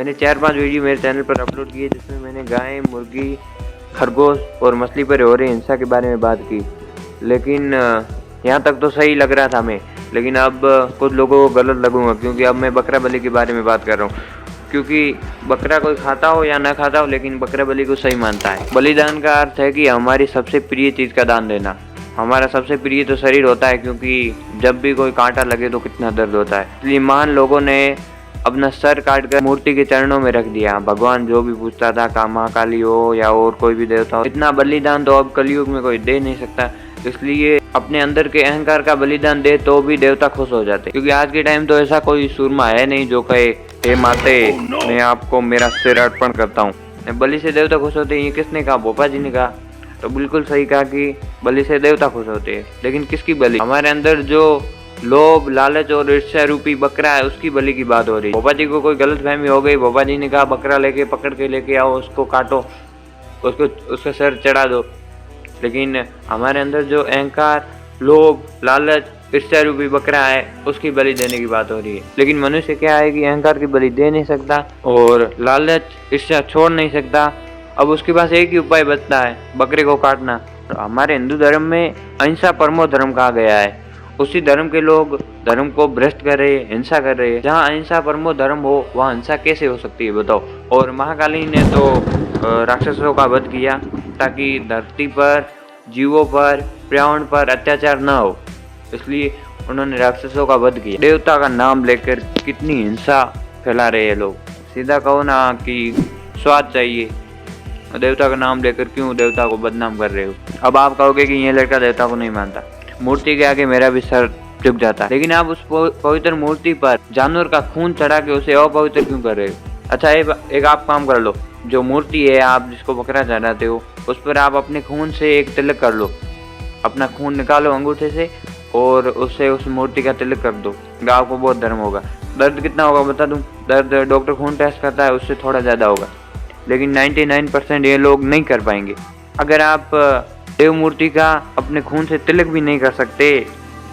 मैंने 4-5 वीडियो मेरे चैनल पर अपलोड किए जिसमें मैंने गाय, मुर्गी, खरगोश और मछली पर हो रही हिंसा के बारे में बात की। लेकिन यहाँ तक तो सही लग रहा था हमें, लेकिन अब कुछ लोगों को गलत लगूंगा क्योंकि अब मैं बकरा बलि के बारे में बात कर रहा हूँ। क्योंकि बकरा कोई खाता हो या ना खाता हो, लेकिन बकरा बलि को सही मानता है। बलिदान का अर्थ है कि हमारी सबसे प्रिय चीज़ का दान देना। हमारा सबसे प्रिय तो शरीर होता है, क्योंकि जब भी कोई कांटा लगे तो कितना दर्द होता है। इसलिए महान लोगों ने अपना सर काट कर मूर्ति के चरणों में रख दिया। भगवान जो भी पूछता था, का महाकाली हो या और कोई भी देवता हो, इतना बलिदान तो अब कलयुग में कोई दे नहीं सकता। इसलिए अपने अंदर के अहंकार का बलिदान दे तो भी देवता खुश हो जाते, क्योंकि आज के टाइम तो ऐसा कोई सूरमा है नहीं जो कहे हे माते मैं आपको मेरा सिर अर्पण करता हूँ। बलि से देवता खुश होते हैं, ये किसने कहा? भोपा जी ने कहा। तो बिल्कुल सही कहा कि बलि से देवता खुश होते हैं। लेकिन किसकी बलि? हमारे अंदर जो लोभ, लालच और ईर्ष्या रूपी बकरा है, उसकी बलि की बात हो रही है। भोपा जी को कोई गलतफहमी हो गई। भोपा जी ने कहा बकरा लेके पकड़ के लेके आओ, उसको काटो, उसका सर चढ़ा दो। लेकिन हमारे अंदर जो अहंकार, लोभ, लालच, ईर्ष्या रूपी बकरा है, उसकी बलि देने की बात हो रही है। लेकिन मनुष्य क्या है कि अहंकार की बलि दे नहीं सकता और लालच, ईर्ष्या छोड़ नहीं सकता। अब उसके पास एक ही उपाय बचता है, बकरे को काटना। हमारे हिंदू धर्म में अहिंसा परमो धर्म कहा गया है। उसी धर्म के लोग धर्म को भ्रष्ट कर रहे हैं, हिंसा कर रहे हैं। जहाँ अहिंसा परमो धर्म हो वहाँ हिंसा कैसे हो सकती है बताओ? और महाकाली ने तो राक्षसों का वध किया ताकि धरती पर, जीवों पर, पर्यावरण पर अत्याचार न हो, इसलिए उन्होंने राक्षसों का वध किया। देवता का नाम लेकर कितनी हिंसा फैला रहे हैं लोग। सीधा कहो ना कि स्वाद चाहिए, देवता का नाम लेकर क्यों देवता को बदनाम कर रहे हो? अब आप कहोगे कि ये लड़का देवता को नहीं मानता। मूर्ति के आगे मेरा भी सर झुक जाता है। लेकिन आप उस पवित्र मूर्ति पर जानवर का खून चढ़ा के उसे अपवित्र क्यों कर रहे हो? अच्छा, एक आप काम कर लो, जो मूर्ति है आप जिसको बकरा चढ़ाते हो, उस पर आप अपने खून से एक तिलक कर लो। अपना खून निकालो अंगूठे से और उससे उस मूर्ति का तिलक कर दो। आपको बहुत धर्म होगा। दर्द कितना होगा बता दूं? दर्द डॉक्टर खून टेस्ट करता है उससे थोड़ा ज़्यादा होगा, लेकिन 99% ये लोग नहीं कर पाएंगे। अगर आप देव मूर्ति का अपने खून से तिलक भी नहीं कर सकते,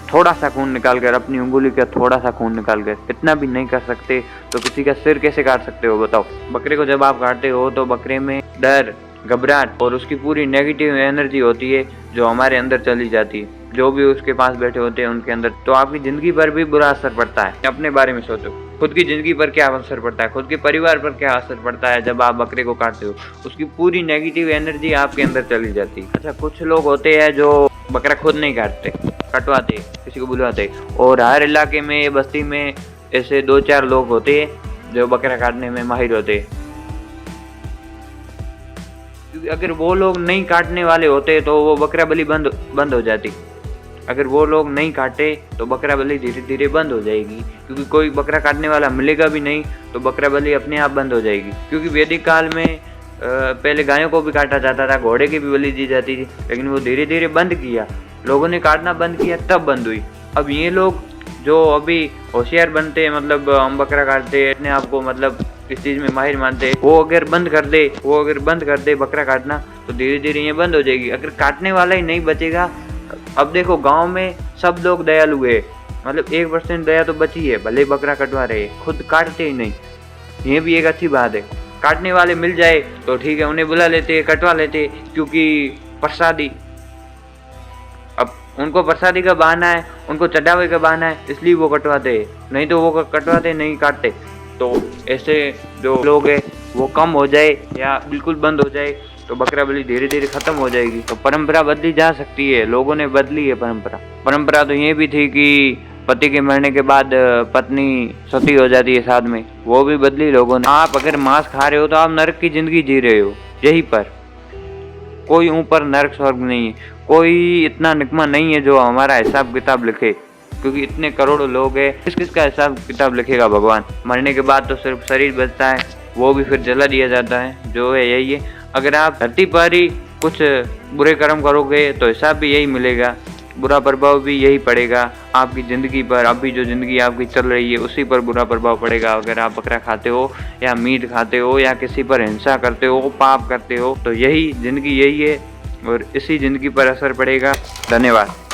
थोड़ा सा खून निकाल कर, अपनी उंगली का थोड़ा सा खून निकाल कर, इतना भी नहीं कर सकते, तो किसी का सिर कैसे काट सकते हो बताओ? बकरे को जब आप काटते हो तो बकरे में डर, घबराहट और उसकी पूरी नेगेटिव एनर्जी होती है जो हमारे अंदर चली जाती है। जो भी उसके पास बैठे होते हैं उनके अंदर, तो आपकी जिंदगी पर भी बुरा असर पड़ता है। अपने बारे में सोचो, खुद की जिंदगी पर क्या असर पड़ता है, खुद के परिवार पर क्या असर पड़ता है जब आप बकरे को काटते हो। उसकी पूरी नेगेटिव एनर्जी आपके अंदर चली जाती है। अच्छा, कुछ लोग होते हैं जो बकरा खुद नहीं काटते, कटवाते, किसी को बुलवाते, और हर इलाके में, बस्ती में ऐसे 2-4 लोग होते हैं जो बकरा काटने में माहिर होते हैं। क्योंकि अगर वो लोग नहीं काटने वाले होते तो वो बकरा बलि बंद हो जाती। अगर वो लोग नहीं काटे तो बकरा बलि धीरे धीरे बंद हो जाएगी, क्योंकि कोई बकरा काटने वाला मिलेगा भी नहीं तो बकरा बलि अपने आप बंद हो जाएगी। क्योंकि वैदिक काल में पहले गायों को भी काटा जाता था, घोड़े की भी बलि दी जाती थी, लेकिन वो धीरे धीरे बंद किया, लोगों ने काटना बंद किया, तब बंद हुई। अब ये लोग जो अभी होशियार बनते हैं, मतलब हम बकरा काटते हैं, अपने आप को मतलब इस चीज़ में माहिर मानते हैं, वो अगर बंद कर दे बकरा काटना, तो धीरे धीरे ये बंद हो जाएगी। अगर काटने वाला ही नहीं बचेगा, अब देखो गांव में सब लोग दयालु है, मतलब 1% दया तो बची है, भले बकरा कटवा रहे, खुद काटते ही नहीं। ये भी एक अच्छी बात है। काटने वाले मिल जाए तो ठीक है, उन्हें बुला लेते, कटवा लेते, क्योंकि प्रसादी, अब उनको प्रसादी का बहाना है, उनको चढ़ावे का बहाना है, इसलिए वो कटवाते, नहीं तो वो कटवाते नहीं, काटते। तो ऐसे जो लोग हैं वो कम हो जाए या बिल्कुल बंद हो जाए तो बकरा बलि धीरे धीरे खत्म हो जाएगी। तो परंपरा बदली जा सकती है, लोगों ने बदली है परंपरा तो ये भी थी कि पति के मरने के बाद पत्नी सती हो जाती है साथ में, वो भी बदली लोगों ने। आप अगर मांस खा रहे हो तो आप नरक की जिंदगी जी रहे हो यहीं पर। कोई ऊपर नरक स्वर्ग नहीं है, कोई इतना निकम्मा नहीं है जो हमारा हिसाब किताब लिखे, क्योंकि इतने करोड़ों लोग हैं, किसका हिसाब किताब लिखेगा भगवान? मरने के बाद तो सिर्फ शरीर बचता है, वो भी फिर जला दिया जाता है, जो है यही है। अगर आप धरती पर ही कुछ बुरे कर्म करोगे तो हिसाब भी यही मिलेगा, बुरा प्रभाव भी यही पड़ेगा आपकी ज़िंदगी पर। अभी जो ज़िंदगी आपकी चल रही है उसी पर बुरा प्रभाव पड़ेगा। अगर आप बकरा खाते हो या मीट खाते हो या किसी पर हिंसा करते हो, पाप करते हो, तो यही ज़िंदगी यही है और इसी ज़िंदगी पर असर पड़ेगा। धन्यवाद।